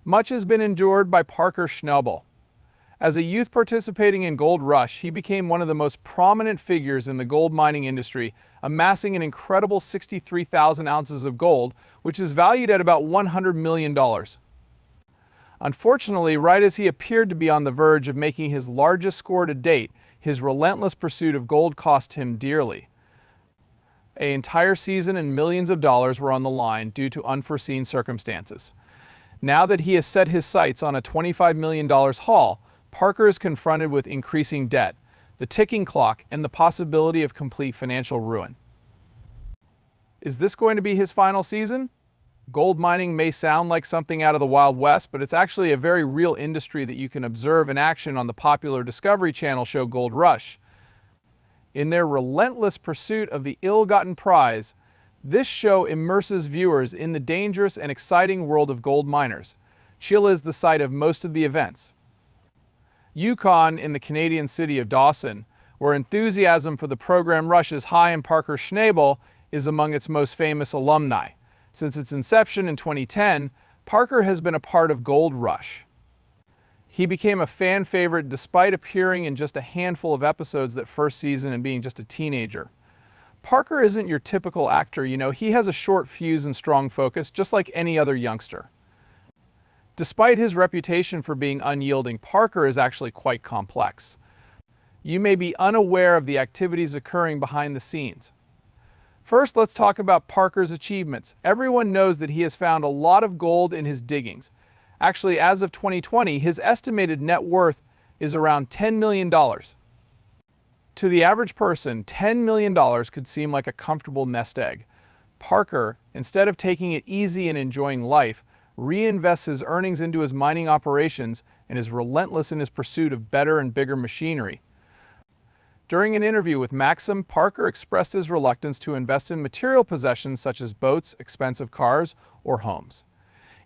Much has been endured by Parker Schnabel. As a youth participating in Gold Rush, he became one of the most prominent figures in the gold mining industry, amassing an incredible 63,000 ounces of gold, which is valued at about $100 million. Unfortunately, right as he appeared to be on the verge of making his largest score to date, his relentless pursuit of gold cost him dearly. An entire season and millions of dollars were on the line due to unforeseen circumstances. Now that he has set his sights on a $25 million haul, Parker is confronted with increasing debt, the ticking clock, and the possibility of complete financial ruin. Is this going to be his final season? Gold mining may sound like something out of the Wild West, but it's actually a very real industry that you can observe in action on the popular Discovery Channel show Gold Rush. In their relentless pursuit of the ill-gotten prize, this show immerses viewers in the dangerous and exciting world of gold miners. Chile is the site of most of the events. Yukon, in the Canadian city of Dawson, where enthusiasm for the program rushes high, and Parker Schnabel is among its most famous alumni. Since its inception in 2010, Parker has been a part of Gold Rush. He became a fan favorite despite appearing in just a handful of episodes that first season and being just a teenager. Parker isn't your typical actor, he has a short fuse and strong focus, just like any other youngster. Despite his reputation for being unyielding, Parker is actually quite complex. You may be unaware of the activities occurring behind the scenes. First, let's talk about Parker's achievements. Everyone knows that he has found a lot of gold in his diggings. Actually, as of 2020, his estimated net worth is around $10 million. To the average person, $10 million could seem like a comfortable nest egg. Parker, instead of taking it easy and enjoying life, reinvests his earnings into his mining operations and is relentless in his pursuit of better and bigger machinery. During an interview with Maxim, Parker expressed his reluctance to invest in material possessions such as boats, expensive cars, or homes.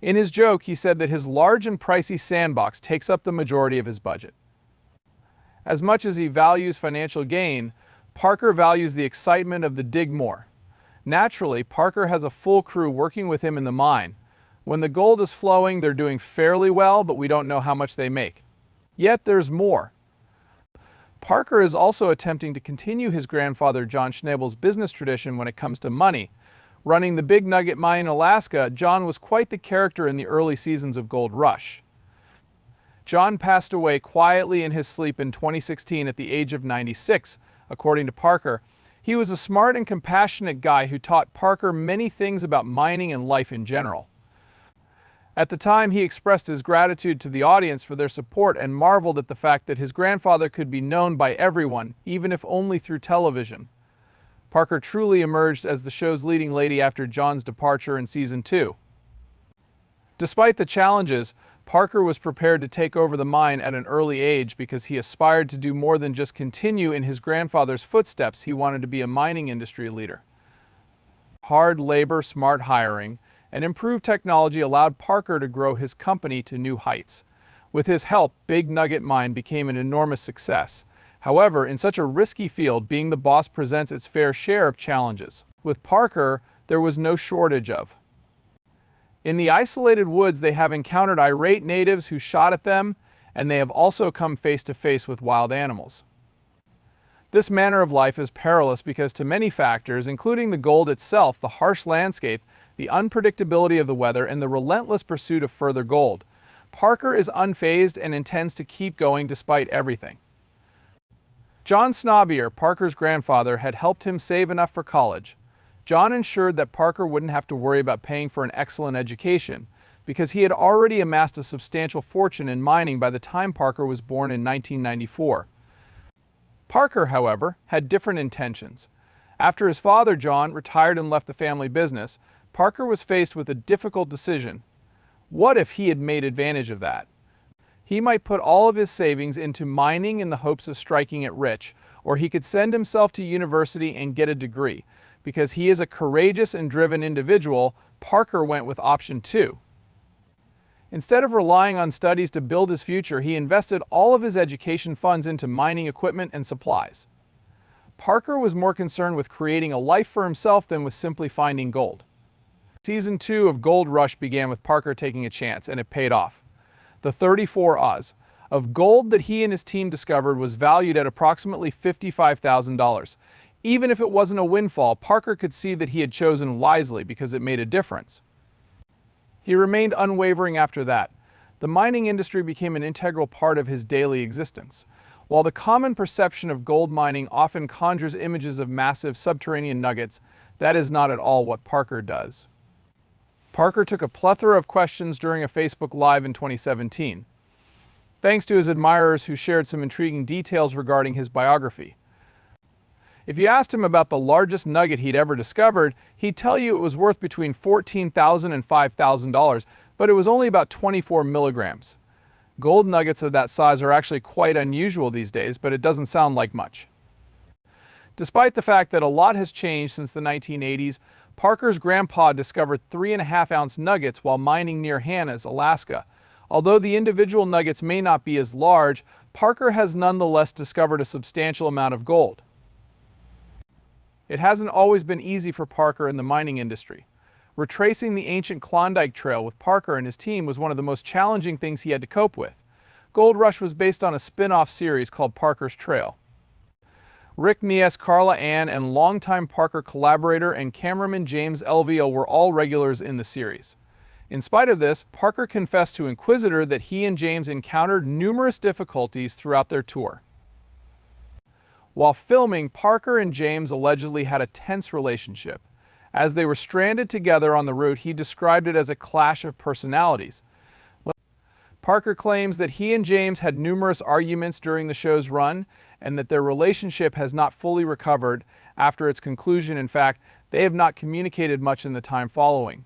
In his joke, he said that his large and pricey sandbox takes up the majority of his budget. As much as he values financial gain, Parker values the excitement of the dig more. Naturally, Parker has a full crew working with him in the mine. When the gold is flowing, they're doing fairly well, but we don't know how much they make. Yet there's more. Parker is also attempting to continue his grandfather John Schnabel's business tradition when it comes to money. Running the Big Nugget Mine in Alaska, John was quite the character in the early seasons of Gold Rush. John passed away quietly in his sleep in 2016 at the age of 96, according to Parker. He was a smart and compassionate guy who taught Parker many things about mining and life in general. At the time, he expressed his gratitude to the audience for their support and marveled at the fact that his grandfather could be known by everyone, even if only through television. Parker truly emerged as the show's leading lady after John's departure in Season 2. Despite the challenges, Parker was prepared to take over the mine at an early age because he aspired to do more than just continue in his grandfather's footsteps. He wanted to be a mining industry leader. Hard labor, smart hiring, and improved technology allowed Parker to grow his company to new heights. With his help, Big Nugget Mine became an enormous success. However, in such a risky field, being the boss presents its fair share of challenges. With Parker, there was no shortage of. In the isolated woods, they have encountered irate natives who shot at them, and they have also come face to face with wild animals. This manner of life is perilous because to many factors, including the gold itself, the harsh landscape, the unpredictability of the weather, and the relentless pursuit of further gold, Parker is unfazed and intends to keep going despite everything. John Schnabel, Parker's grandfather, had helped him save enough for college. John ensured that Parker wouldn't have to worry about paying for an excellent education, because he had already amassed a substantial fortune in mining by the time Parker was born in 1994. Parker, however, had different intentions. After his father, John, retired and left the family business, Parker was faced with a difficult decision. What if he had made advantage of that? He might put all of his savings into mining in the hopes of striking it rich, or he could send himself to university and get a degree. Because he is a courageous and driven individual, Parker went with option 2. Instead of relying on studies to build his future, he invested all of his education funds into mining equipment and supplies. Parker was more concerned with creating a life for himself than with simply finding gold. Season 2 of Gold Rush began with Parker taking a chance, and it paid off. The 34 Oz of gold that he and his team discovered was valued at approximately $55,000. Even if it wasn't a windfall, Parker could see that he had chosen wisely because it made a difference. He remained unwavering after that. The mining industry became an integral part of his daily existence. While the common perception of gold mining often conjures images of massive subterranean nuggets, that is not at all what Parker does. Parker took a plethora of questions during a Facebook Live in 2017, thanks to his admirers who shared some intriguing details regarding his biography. If you asked him about the largest nugget he'd ever discovered, he'd tell you it was worth between $14,000 and $5,000, but it was only about 24 milligrams. Gold nuggets of that size are actually quite unusual these days, but it doesn't sound like much. Despite the fact that a lot has changed since the 1980s, Parker's grandpa discovered 3.5-ounce nuggets while mining near Hannah's, Alaska. Although the individual nuggets may not be as large, Parker has nonetheless discovered a substantial amount of gold. It hasn't always been easy for Parker in the mining industry. Retracing the ancient Klondike Trail with Parker and his team was one of the most challenging things he had to cope with. Gold Rush was based on a spin-off series called Parker's Trail. Rick Nies, Carla Ann, and longtime Parker collaborator and cameraman James Elvio were all regulars in the series. In spite of this, Parker confessed to Inquisitor that he and James encountered numerous difficulties throughout their tour. While filming, Parker and James allegedly had a tense relationship. As they were stranded together on the route, he described it as a clash of personalities. Parker claims that he and James had numerous arguments during the show's run, and that their relationship has not fully recovered after its conclusion. In fact, they have not communicated much in the time following.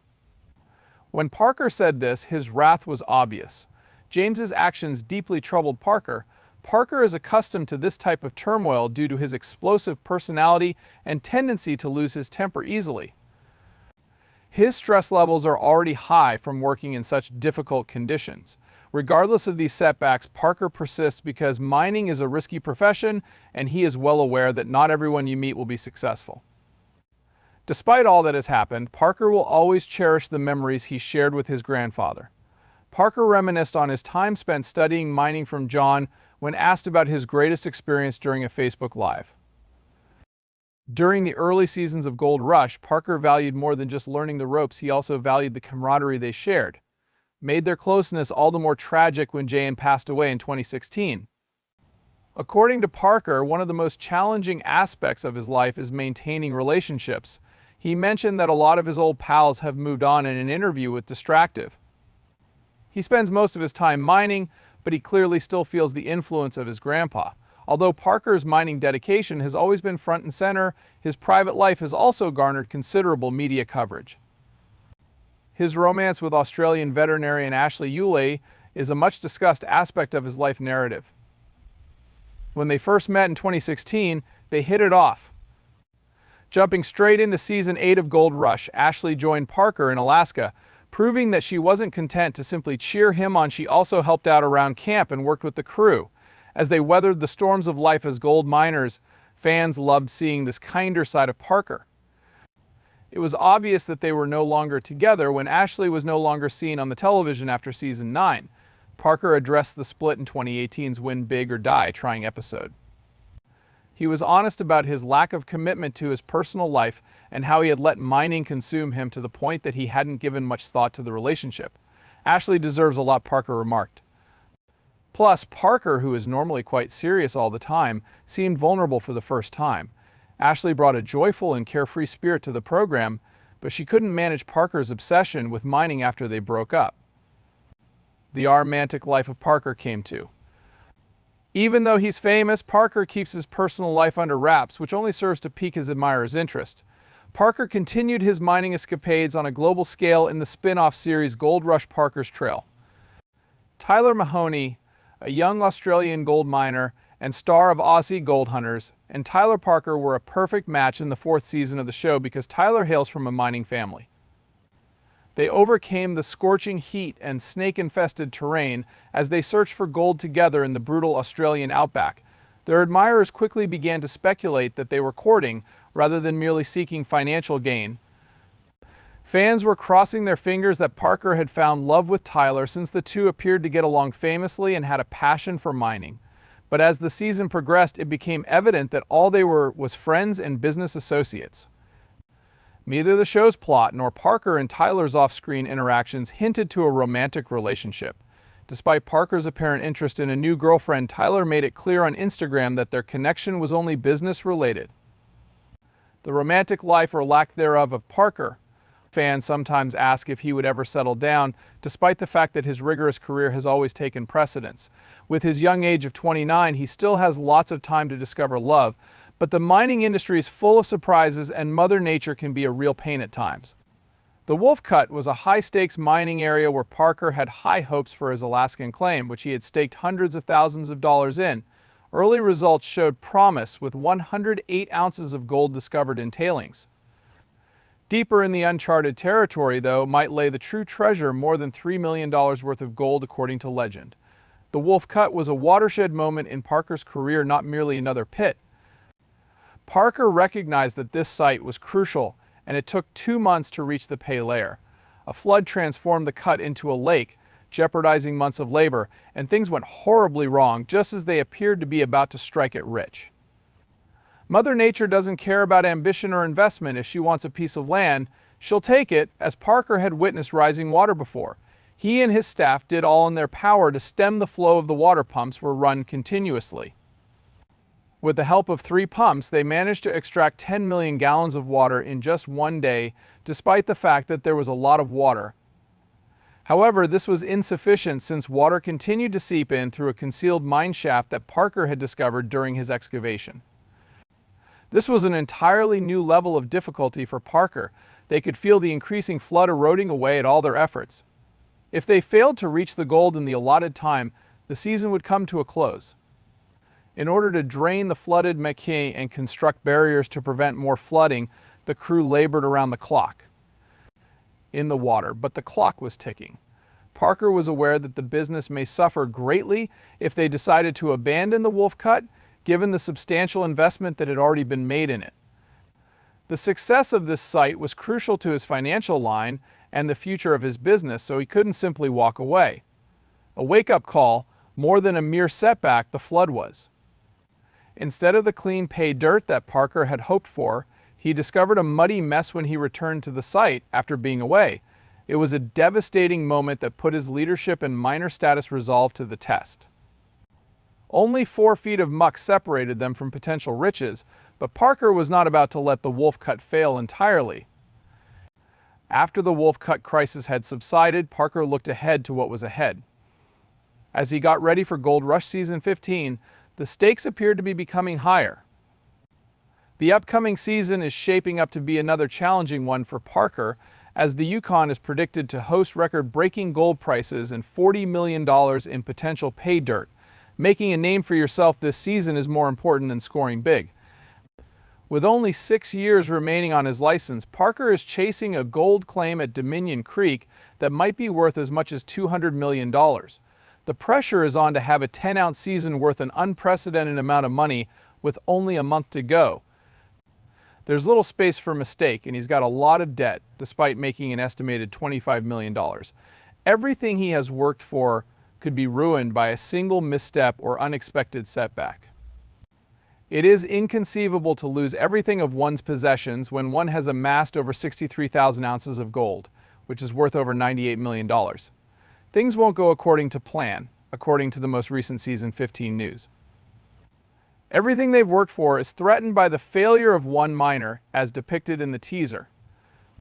When Parker said this, his wrath was obvious. James's actions deeply troubled Parker. Parker is accustomed to this type of turmoil due to his explosive personality and tendency to lose his temper easily. His stress levels are already high from working in such difficult conditions. Regardless of these setbacks, Parker persists because mining is a risky profession, and he is well aware that not everyone you meet will be successful. Despite all that has happened, Parker will always cherish the memories he shared with his grandfather. Parker reminisced on his time spent studying mining from John when asked about his greatest experience during a Facebook Live. During the early seasons of Gold Rush, Parker valued more than just learning the ropes, he also valued the camaraderie they shared. Made their closeness all the more tragic when Jan passed away in 2016. According to Parker, one of the most challenging aspects of his life is maintaining relationships. He mentioned that a lot of his old pals have moved on in an interview with Distractive. He spends most of his time mining, but he clearly still feels the influence of his grandpa. Although Parker's mining dedication has always been front and center, his private life has also garnered considerable media coverage. His romance with Australian veterinarian Ashley Yuley is a much discussed aspect of his life narrative. When they first met in 2016, they hit it off. Jumping straight into Season 8 of Gold Rush, Ashley joined Parker in Alaska, proving that she wasn't content to simply cheer him on. She also helped out around camp and worked with the crew. As they weathered the storms of life as gold miners, fans loved seeing this kinder side of Parker. It was obvious that they were no longer together when Ashley was no longer seen on the television after Season 9. Parker addressed the split in 2018's Win Big or Die trying episode. He was honest about his lack of commitment to his personal life and how he had let mining consume him to the point that he hadn't given much thought to the relationship. Ashley deserves a lot, Parker remarked. Plus, Parker, who is normally quite serious all the time, seemed vulnerable for the first time. Ashley brought a joyful and carefree spirit to the program, but she couldn't manage Parker's obsession with mining after they broke up. The romantic life of Parker came to. Even though he's famous, Parker keeps his personal life under wraps, which only serves to pique his admirers' interest. Parker continued his mining escapades on a global scale in the spin-off series Gold Rush Parker's Trail. Tyler Mahoney, a young Australian gold miner and star of Aussie Gold Hunters, and Tyler Parker were a perfect match in the 4th season of the show because Tyler hails from a mining family. They overcame the scorching heat and snake-infested terrain as they searched for gold together in the brutal Australian outback. Their admirers quickly began to speculate that they were courting rather than merely seeking financial gain. Fans were crossing their fingers that Parker had found love with Tyler, since the two appeared to get along famously and had a passion for mining. But as the season progressed, it became evident that all they were was friends and business associates. Neither the show's plot nor Parker and Tyler's off-screen interactions hinted to a romantic relationship. Despite Parker's apparent interest in a new girlfriend, Tyler made it clear on Instagram that their connection was only business-related. The romantic life or lack thereof of Parker. Fans sometimes ask if he would ever settle down, despite the fact that his rigorous career has always taken precedence. With his young age of 29, he still has lots of time to discover love, but the mining industry is full of surprises and Mother Nature can be a real pain at times. The Wolf Cut was a high-stakes mining area where Parker had high hopes for his Alaskan claim, which he had staked hundreds of thousands of dollars in. Early results showed promise, with 108 ounces of gold discovered in tailings. Deeper in the uncharted territory, though, might lay the true treasure, more than $3 million worth of gold according to legend. The Wolf Cut was a watershed moment in Parker's career, not merely another pit. Parker recognized that this site was crucial, and it took 2 months to reach the pay layer. A flood transformed the cut into a lake, jeopardizing months of labor, and things went horribly wrong just as they appeared to be about to strike it rich. Mother Nature doesn't care about ambition or investment. If she wants a piece of land, she'll take it, as Parker had witnessed rising water before. He and his staff did all in their power to stem the flow of the water pumps were run continuously. With the help of 3 pumps, they managed to extract 10 million gallons of water in just one day, despite the fact that there was a lot of water. However, this was insufficient, since water continued to seep in through a concealed mine shaft that Parker had discovered during his excavation. This was an entirely new level of difficulty for Parker. They could feel the increasing flood eroding away at all their efforts. If they failed to reach the gold in the allotted time, the season would come to a close. In order to drain the flooded maquis and construct barriers to prevent more flooding, the crew labored around the clock in the water, but the clock was ticking. Parker was aware that the business may suffer greatly if they decided to abandon the Wolf Cut, given the substantial investment that had already been made in it. The success of this site was crucial to his financial line and the future of his business, so he couldn't simply walk away. A wake-up call, more than a mere setback, the flood was. Instead of the clean pay dirt that Parker had hoped for, he discovered a muddy mess when he returned to the site after being away. It was a devastating moment that put his leadership and miner status resolve to the test. Only 4 feet of muck separated them from potential riches, but Parker was not about to let the Wolf Cut fail entirely. After the Wolf Cut crisis had subsided, Parker looked ahead to what was ahead. As he got ready for Gold Rush Season 15, the stakes appeared to be becoming higher. The upcoming season is shaping up to be another challenging one for Parker, as the Yukon is predicted to host record-breaking gold prices and $40 million in potential pay dirt. Making a name for yourself this season is more important than scoring big. With only 6 years remaining on his license, Parker is chasing a gold claim at Dominion Creek that might be worth as much as $200 million. The pressure is on to have a 10-ounce season worth an unprecedented amount of money with only a month to go. There's little space for mistake, and he's got a lot of debt, despite making an estimated $25 million. Everything he has worked for could be ruined by a single misstep or unexpected setback. It is inconceivable to lose everything of one's possessions when one has amassed over 63,000 ounces of gold, which is worth over $98 million. Things won't go according to plan, according to the most recent Season 15 news. Everything they've worked for is threatened by the failure of one miner, as depicted in the teaser.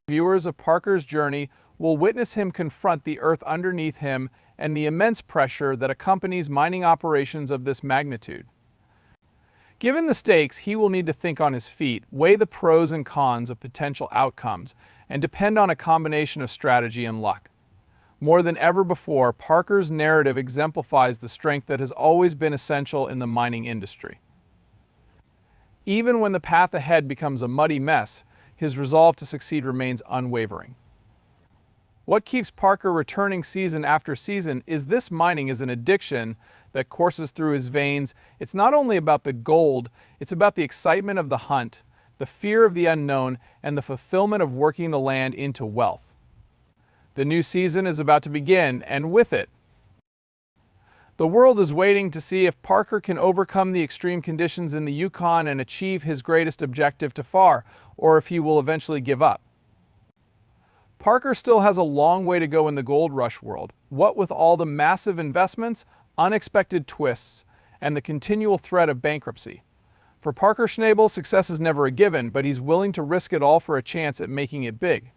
Viewers of Parker's journey will witness him confront the earth underneath him and the immense pressure that accompanies mining operations of this magnitude. Given the stakes, he will need to think on his feet, weigh the pros and cons of potential outcomes, and depend on a combination of strategy and luck. More than ever before, Parker's narrative exemplifies the strength that has always been essential in the mining industry. Even when the path ahead becomes a muddy mess, his resolve to succeed remains unwavering. What keeps Parker returning season after season is this: mining is an addiction that courses through his veins. It's not only about the gold, it's about the excitement of the hunt, the fear of the unknown, and the fulfillment of working the land into wealth. The new season is about to begin, and with it, the world is waiting to see if Parker can overcome the extreme conditions in the Yukon and achieve his greatest objective to far, or if he will eventually give up. Parker still has a long way to go in the gold rush world, what with all the massive investments, unexpected twists, and the continual threat of bankruptcy. For Parker Schnabel, success is never a given, but he's willing to risk it all for a chance at making it big.